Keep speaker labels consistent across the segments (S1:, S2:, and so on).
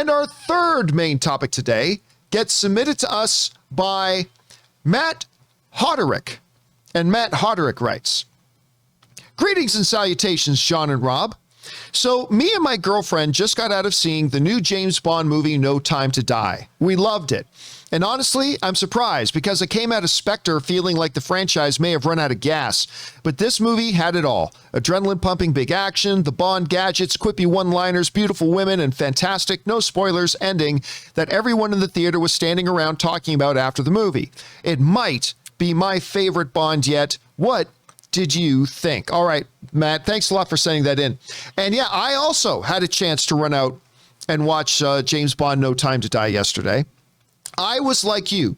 S1: And our third main topic today gets submitted to us by Matt Hodderick. And Matt Hodderick writes, "Greetings and salutations, John and Rob. So me and my girlfriend just got out of seeing the new James Bond movie, No Time to Die. We loved it. And honestly, I'm surprised because I came out of Spectre feeling like the franchise may have run out of gas. But this movie had it all. Adrenaline pumping big action, the Bond gadgets, quippy one-liners, beautiful women, and fantastic, no spoilers, ending that everyone in the theater was standing around talking about after the movie. It might be my favorite Bond yet. What did you think?" All right, Matt, thanks a lot for sending that in. And yeah, I also had a chance to run out and watch James Bond No Time to Die yesterday. I was like you.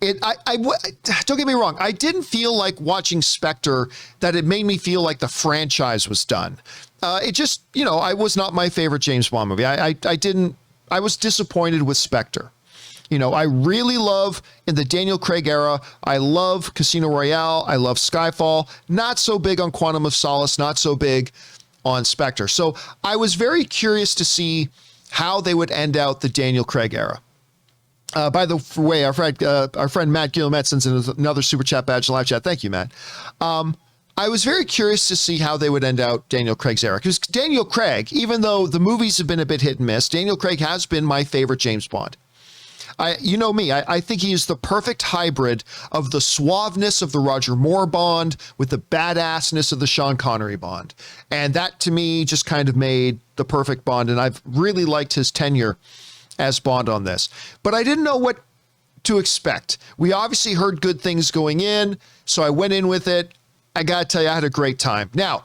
S1: Don't get me wrong. I didn't feel like watching Spectre that it made me feel like the franchise was done. It just, I was not my favorite James Bond movie. I was disappointed with Spectre. I really love in the Daniel Craig era. I love Casino Royale. I love Skyfall. Not so big on Quantum of Solace. Not so big on Spectre. So I was very curious to see how they would end out the Daniel Craig era. By the way, our friend Matt Gilmet sends in another super chat badge live chat. Thank you, Matt. I was very curious to see how they would end out Daniel Craig's era, because Daniel Craig, even though the movies have been a bit hit and miss, Daniel Craig has been my favorite James Bond. You know me, I think he is the perfect hybrid of the suaveness of the Roger Moore Bond with the badassness of the Sean Connery Bond. And that to me just kind of made the perfect Bond. And I've really liked his tenure as Bond on this, but I didn't know what to expect. We obviously heard good things going in, so I went in with it. I gotta tell you, I had a great time. Now,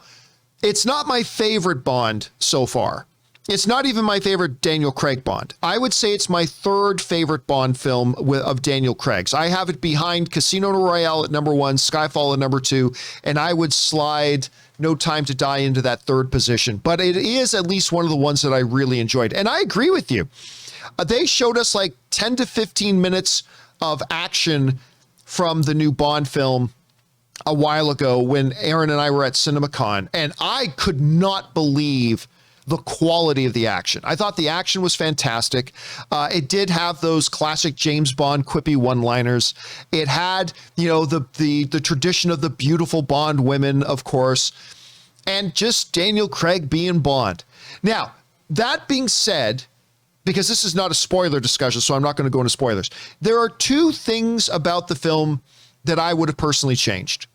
S1: it's not my favorite Bond so far. It's not even my favorite Daniel Craig Bond. I would say it's my third favorite Bond film of Daniel Craig's. I have it behind Casino Royale at number 1, Skyfall at number 2, and I would slide No Time to Die into that third position. But it is at least one of the ones that I really enjoyed. And I agree with you. They showed us like 10 to 15 minutes of action from the new Bond film a while ago when Aaron and I were at CinemaCon, and I could not believe the quality of the action. I thought the action was fantastic. It did have those classic James Bond quippy one-liners. It had, the tradition of the beautiful Bond women, of course, and just Daniel Craig being Bond. Now, that being said, because this is not a spoiler discussion, so I'm not going to go into spoilers, there are two things about the film that I would have personally changed.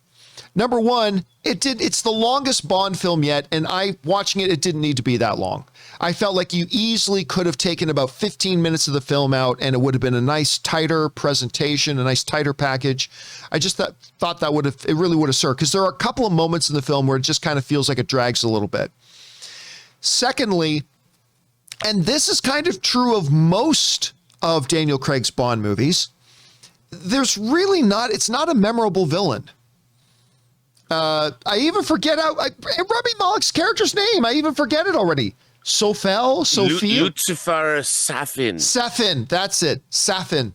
S1: Number one, it's the longest Bond film yet, and watching it didn't need to be that long. I felt like you easily could have taken about 15 minutes of the film out, and it would have been a nice, tighter presentation, a nice, tighter package. I just thought it really would have served, because there are a couple of moments in the film where it just kind of feels like it drags a little bit. Secondly, and this is kind of true of most of Daniel Craig's Bond movies, it's not a memorable villain. I even forget Rami Malek's character's name. I even forget it already. Sophia?
S2: Lucifer Safin.
S1: Safin, that's it. Safin.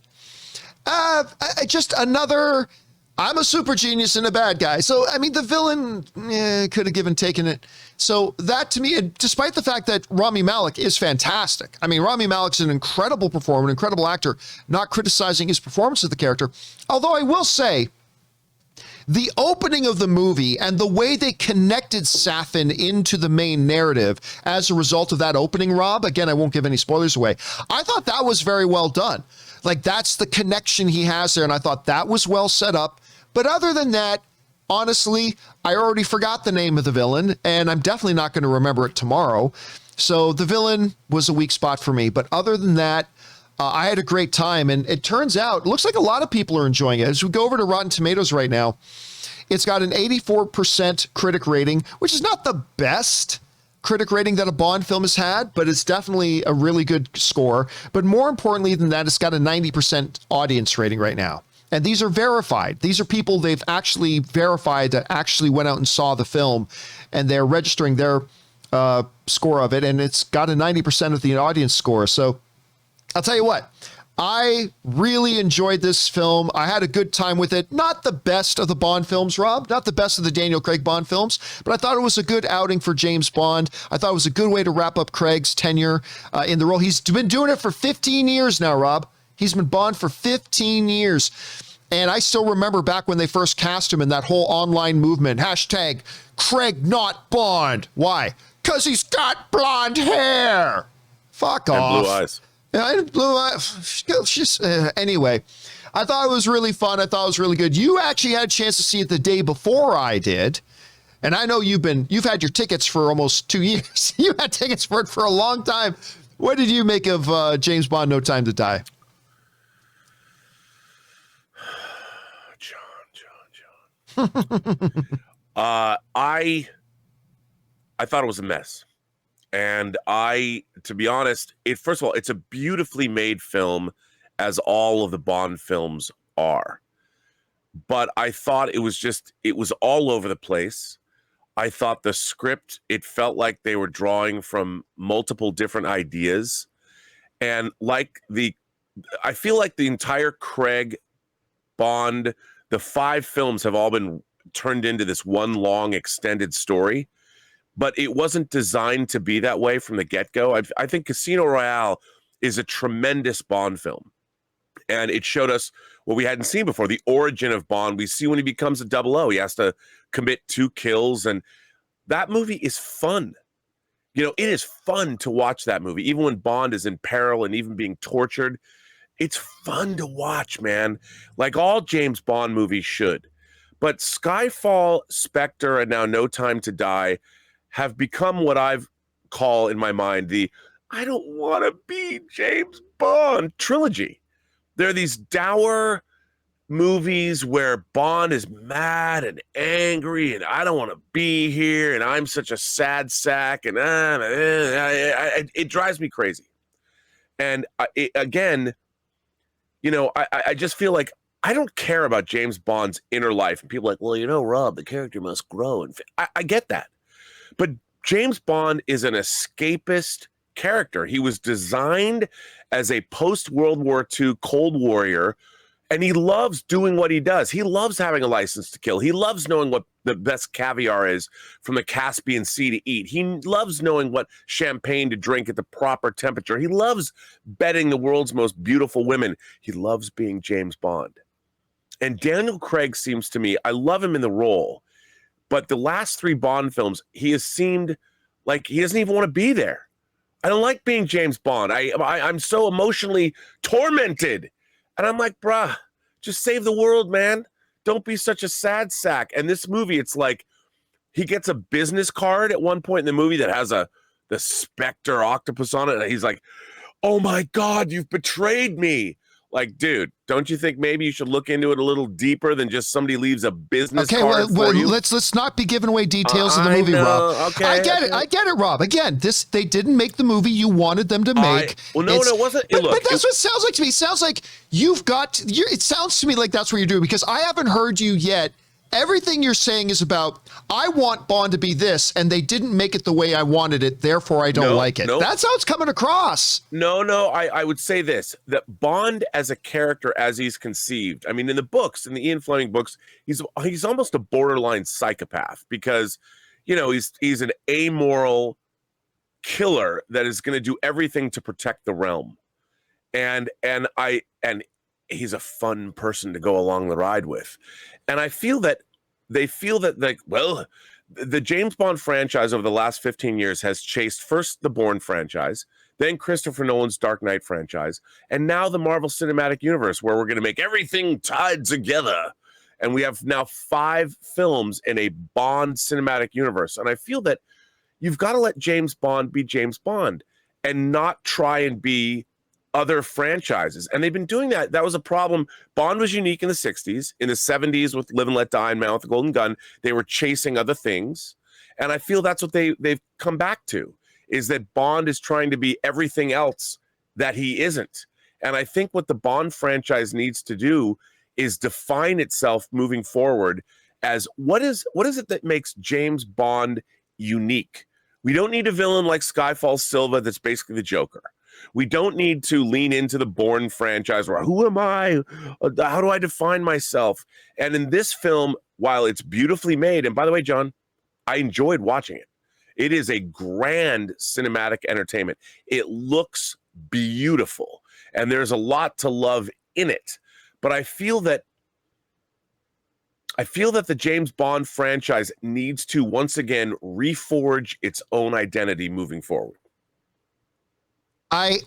S1: Just another, I'm a super genius and a bad guy. So, the villain could have taken it. So that to me, despite the fact that Rami Malek is fantastic. Rami Malek's an incredible performer, an incredible actor, not criticizing his performance of the character. Although I will say, the opening of the movie and the way they connected Safin into the main narrative as a result of that opening, Rob, again, I won't give any spoilers away. I thought that was very well done. Like, that's the connection he has there, and I thought that was well set up. But other than that, honestly, I already forgot the name of the villain, and I'm definitely not going to remember it tomorrow. So the villain was a weak spot for me. But other than that, I had a great time, and it turns out, it looks like a lot of people are enjoying it. As we go over to Rotten Tomatoes right now, it's got an 84% critic rating, which is not the best critic rating that a Bond film has had, but it's definitely a really good score. But more importantly than that, it's got a 90% audience rating right now. And these are verified. These are people they've actually verified that actually went out and saw the film, and they're registering their score of it, and it's got a 90% of the audience score. So I'll tell you what, I really enjoyed this film. I had a good time with it. Not the best of the Bond films, Rob. Not the best of the Daniel Craig Bond films, but I thought it was a good outing for James Bond. I thought it was a good way to wrap up Craig's tenure in the role. He's been doing it for 15 years now, Rob. He's been Bond for 15 years. And I still remember back when they first cast him in that whole online movement, hashtag Craig not Bond. Why? Because he's got blonde hair. Fuck off.
S2: And blue eyes.
S1: Blue eyes. Anyway, I thought it was really fun. I thought it was really good. You actually had a chance to see it the day before I did. And I know you've had your tickets for almost 2 years. You had tickets for it for a long time. What did you make of James Bond, No Time to Die?
S2: John. I thought it was a mess. And to be honest, first of all, it's a beautifully made film, as all of the Bond films are. But I thought it was all over the place. I thought the script, it felt like they were drawing from multiple different ideas. And I feel like the entire Craig Bond, the 5 films have all been turned into this one long extended story. But it wasn't designed to be that way from the get-go. I think Casino Royale is a tremendous Bond film. And it showed us what we hadn't seen before, the origin of Bond. We see when he becomes a 00, he has to commit 2 kills. And that movie is fun. It is fun to watch that movie. Even when Bond is in peril and even being tortured, it's fun to watch, man. Like all James Bond movies should. But Skyfall, Spectre, and now No Time to Die have become what I've call in my mind the I don't want to be James Bond trilogy. There are these dour movies where Bond is mad and angry and I don't want to be here and I'm such a sad sack and it drives me crazy. And I just feel like I don't care about James Bond's inner life. And people are like, well, Rob, the character must grow. And I get that. But James Bond is an escapist character. He was designed as a post-World War II Cold Warrior, and he loves doing what he does. He loves having a license to kill. He loves knowing what the best caviar is from the Caspian Sea to eat. He loves knowing what champagne to drink at the proper temperature. He loves betting the world's most beautiful women. He loves being James Bond. And Daniel Craig seems to me, I love him in the role, but the last 3 Bond films, he has seemed like he doesn't even want to be there. I don't like being James Bond. I'm so emotionally tormented. And I'm like, bruh, just save the world, man. Don't be such a sad sack. And this movie, it's like he gets a business card at one point in the movie that has the Spectre octopus on it. And he's like, oh my God, you've betrayed me. Like, dude, don't you think maybe you should look into it a little deeper than just somebody leaves a business card for you?
S1: Let's not be giving away details of the movie, Rob.
S2: Okay,
S1: I get it, Rob. Again, they didn't make the movie you wanted them to make.
S2: It wasn't.
S1: But that's what it sounds like to me. It sounds like it sounds to me like that's what you're doing, because I haven't heard you yet. Everything you're saying is about, I want Bond to be this, and they didn't make it the way I wanted it, therefore I don't like it. That's how it's coming across.
S2: No, I would say this, that Bond as a character, as he's conceived, I mean, in the books, in the Ian Fleming books, he's almost a borderline psychopath, because, he's an amoral killer that is going to do everything to protect the realm. And he's a fun person to go along the ride with. And I feel that they feel that, the James Bond franchise over the last 15 years has chased first the Bourne franchise, then Christopher Nolan's Dark Knight franchise, and now the Marvel Cinematic Universe, where we're going to make everything tied together. And we have now 5 films in a Bond cinematic universe. And I feel that you've got to let James Bond be James Bond and not try and be other franchises. And they've been doing that. That was a problem. Bond was unique in the 60s. In the 70s with Live and Let Die and Man with the Golden Gun, they were chasing other things. And I feel that's what they've come back to, is that Bond is trying to be everything else that he isn't. And I think what the Bond franchise needs to do is define itself moving forward as what is it that makes James Bond unique? We don't need a villain like Skyfall Silva that's basically the Joker. We don't need to lean into the Bourne franchise where who am I? How do I define myself? And in this film, while it's beautifully made, and by the way, John, I enjoyed watching it. It is a grand cinematic entertainment. It looks beautiful, and there's a lot to love in it. But I feel that the James Bond franchise needs to once again reforge its own identity moving forward.
S1: I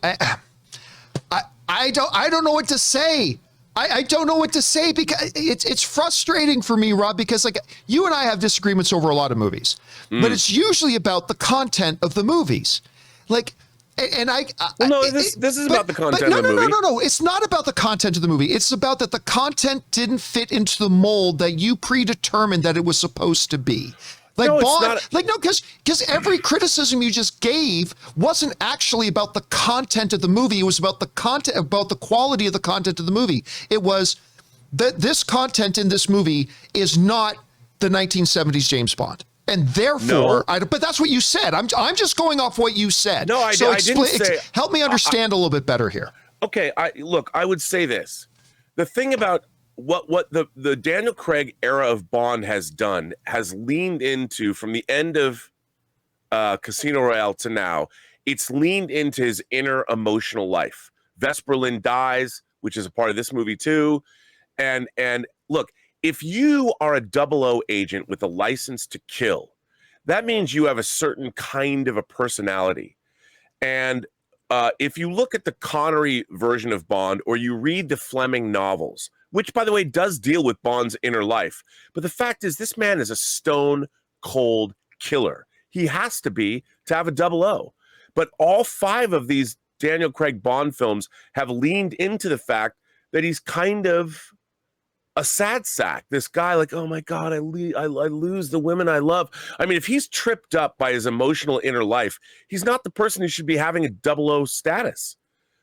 S1: don't know what to say. I don't know what to say because it's frustrating for me, Rob, because like you and I have disagreements over a lot of movies, but it's usually about the content of the movies. Like, and
S2: this is about the content of the movie.
S1: No. It's not about the content of the movie. It's about that the content didn't fit into the mold that you predetermined that it was supposed to be. Like
S2: no,
S1: Bond, because every criticism you just gave wasn't actually about the content of the movie. It was about the content, about the quality of the content of the movie. It was that this content in this movie is not the 1970s James Bond. And therefore, but that's what you said. I'm just going off what you said.
S2: No, I didn't say.
S1: Help me understand a little bit better here.
S2: Okay, I would say this. The thing about what the Daniel Craig era of Bond has done has leaned into, from the end of Casino Royale to now, it's leaned into his inner emotional life. Vesper Lynd dies, which is a part of this movie too. And look, if you are a 00 agent with a license to kill, that means you have a certain kind of a personality. And if you look at the Connery version of Bond, or you read the Fleming novels, which, by the way, does deal with Bond's inner life. But the fact is, this man is a stone cold killer. He has to be to have a 00. But all 5 of these Daniel Craig Bond films have leaned into the fact that he's kind of a sad sack. This guy, like, oh my God, I lose the women I love. I mean, if he's tripped up by his emotional inner life, he's not the person who should be having a 00 status.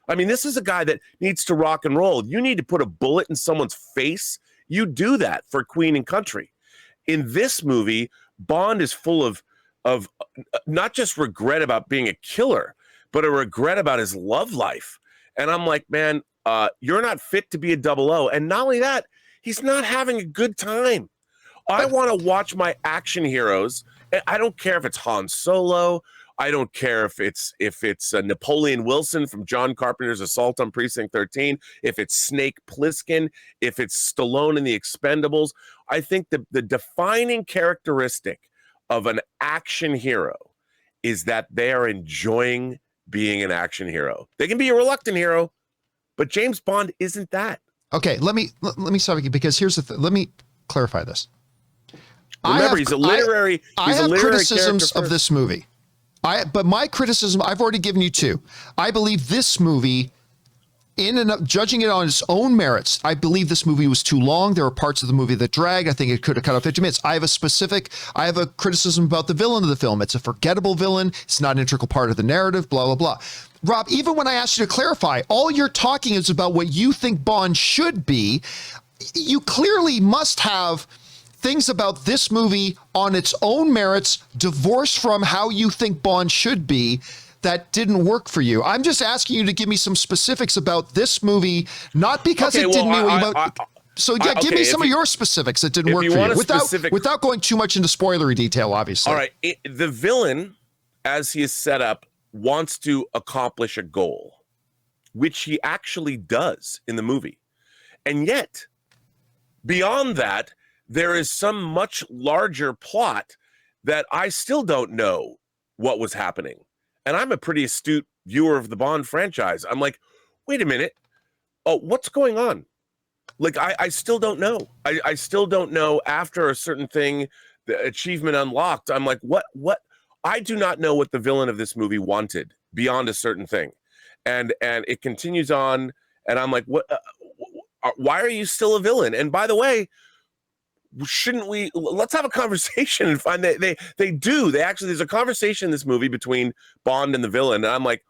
S2: I mean, this is a guy that needs to rock and roll. You need to put a bullet in someone's face. You do that for Queen and Country. In this movie, Bond is full of not just regret about being a killer, but a regret about his love life. And I'm like, man, you're not fit to be a 00. And not only that, he's not having a good time. I want to watch my action heroes. I don't care if it's Han Solo. I don't care if it's Napoleon Wilson from John Carpenter's Assault on Precinct 13, if it's Snake Plissken, if it's Stallone in The Expendables. I think the defining characteristic of an action hero is that they are enjoying being an action hero. They can be a reluctant hero, but James Bond isn't that.
S1: Okay, let me stop you, because here's the thing. Let me clarify this.
S2: Remember, he's a literary
S1: criticisms
S2: character
S1: of this movie. But my criticism, I've already given you 2. I believe this movie, judging it on its own merits, I believe this movie was too long. There were parts of the movie that dragged. I think it could have cut off 50 minutes. I have a criticism about the villain of the film. It's a forgettable villain. It's not an integral part of the narrative, blah, blah, blah. Rob, even when I asked you to clarify, all you're talking is about what you think Bond should be. You clearly must have things about this movie on its own merits, divorced from how you think Bond should be, that didn't work for you. I'm just asking you to give me some specifics about this movie, not because it didn't mean what you... So yeah, give me some of your specifics that didn't work for you, without going too much into spoilery detail, obviously.
S2: All right, the villain, as he is set up, wants to accomplish a goal, which he actually does in the movie. And yet, beyond that, there is some much larger plot that I still don't know what was happening. And I'm a pretty astute viewer of the Bond franchise. I'm like, wait a minute. Oh, what's going on? Like, I still don't know. I still don't know after a certain thing, the achievement unlocked. I'm like, what? I do not know what the villain of this movie wanted beyond a certain thing. And it continues on. And I'm like, what? Why are you still a villain? And by the way, shouldn't we, let's have a conversation and find that they do. They actually, there's a conversation in this movie between Bond and the villain. And I'm like,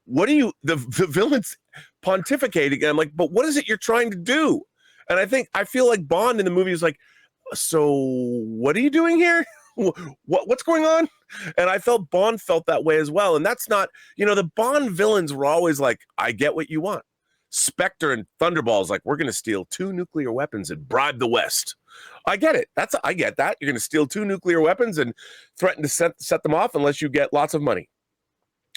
S2: what are you, the villain's pontificating. And I'm like, but what is it you're trying to do? And I feel like Bond in the movie is like, so what are you doing here? What's going on? And I felt Bond felt that way as well. And that's not, the Bond villains were always like, I get what you want. Spectre and Thunderball's like, we're going to steal 2 nuclear weapons and bribe the West. I get it. I get that. You're going to steal 2 nuclear weapons and threaten to set them off unless you get lots of money.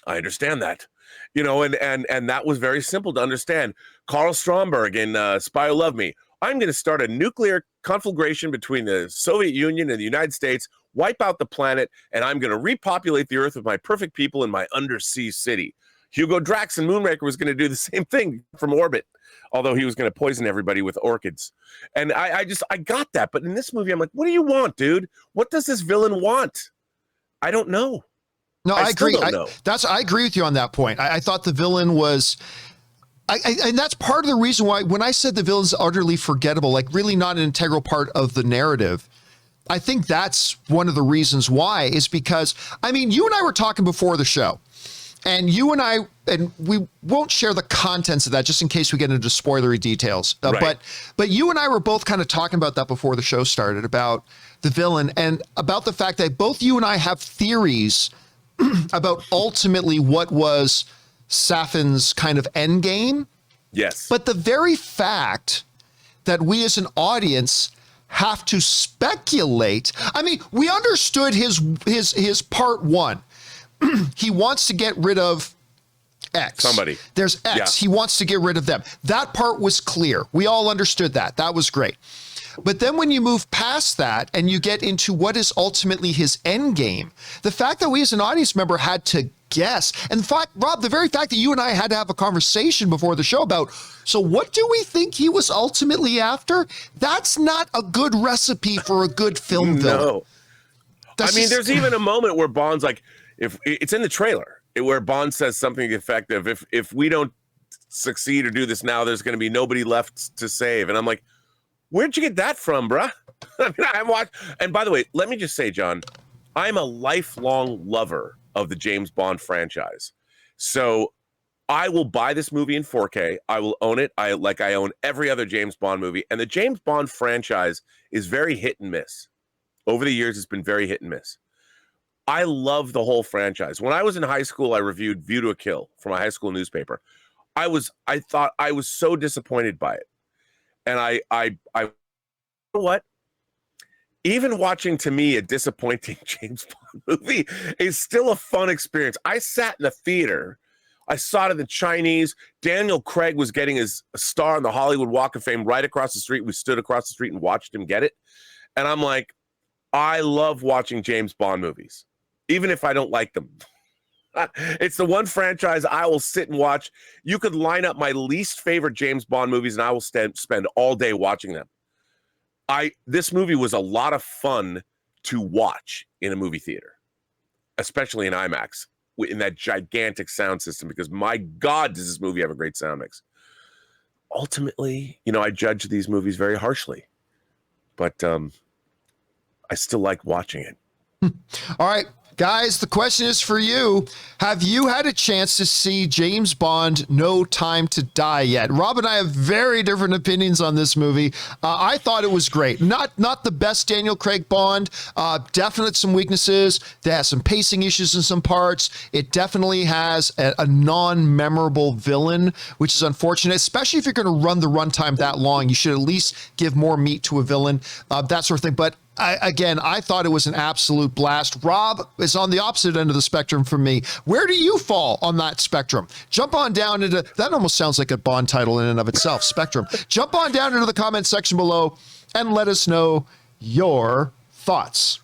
S2: I understand that. And that was very simple to understand. Carl Stromberg in Spy Who Loved Me. I'm going to start a nuclear conflagration between the Soviet Union and the United States, wipe out the planet, and I'm going to repopulate the Earth with my perfect people in my undersea city. Hugo Drax in Moonraker was going to do the same thing from orbit, although he was going to poison everybody with orchids. And I got that. But in this movie, I'm like, what do you want, dude? What does this villain want? I don't know.
S1: No, I agree.
S2: Don't
S1: I agree with you on that point. I thought the villain was... and that's part of the reason why when I said the villain's utterly forgettable, like really not an integral part of the narrative, I think that's one of the reasons why is because, you and I were talking before the show, and we won't share the contents of that just in case we get into spoilery details.
S2: Right.
S1: But you and I were both kind of talking about that before the show started, about the villain and about the fact that both you and I have theories about ultimately what was Safin's kind of end game.
S2: Yes.
S1: But the very fact that we as an audience have to speculate. We understood his part one. He wants to get rid of X.
S2: Somebody.
S1: There's X.
S2: Yeah.
S1: He wants to get rid of them. That part was clear. We all understood that. That was great. But then when you move past that and you get into what is ultimately his end game, the fact that we as an audience member had to guess, and in fact, Rob, the very fact that you and I had to have a conversation before the show about, so what do we think he was ultimately after? That's not a good recipe for a good film villain.
S2: No. There's even a moment where Bond's like, if it's in the trailer, where Bond says something effective, if we don't succeed or do this now, there's going to be nobody left to save. And I'm like, where'd you get that from, bruh? And by the way, let me just say, John, I'm a lifelong lover of the James Bond franchise. So I will buy this movie in 4K. I will own it. I own every other James Bond movie. And the James Bond franchise is very hit and miss. Over the years, it's been very hit and miss. I love the whole franchise. When I was in high school, I reviewed View to a Kill for my high school newspaper. I thought I was so disappointed by it. And I you know what? Even watching, to me, a disappointing James Bond movie is still a fun experience. I sat in the theater. I saw it in the Chinese. Daniel Craig was getting his star on the Hollywood Walk of Fame right across the street. We stood across the street and watched him get it. And I'm like, I love watching James Bond movies, even if I don't like them. It's the one franchise I will sit and watch. You could line up my least favorite James Bond movies and I will spend all day watching them. This movie was a lot of fun to watch in a movie theater, especially in IMAX, in that gigantic sound system, because my God, does this movie have a great sound mix. Ultimately, I judge these movies very harshly, but I still like watching it.
S1: All right, guys, the question is for you. Have you had a chance to see James Bond No Time to Die yet? Rob and I have very different opinions on this movie. I thought it was great. Not the best Daniel Craig Bond. Definitely some weaknesses. It has some pacing issues in some parts. It definitely has a non-memorable villain, which is unfortunate, especially if you're going to run the runtime that long. You should at least give more meat to a villain, that sort of thing. But I thought it was an absolute blast. Rob is on the opposite end of the spectrum from me. Where do you fall on that spectrum? Jump on down into, that almost sounds like a Bond title in and of itself, Spectrum. Jump on down into the comment section below and let us know your thoughts.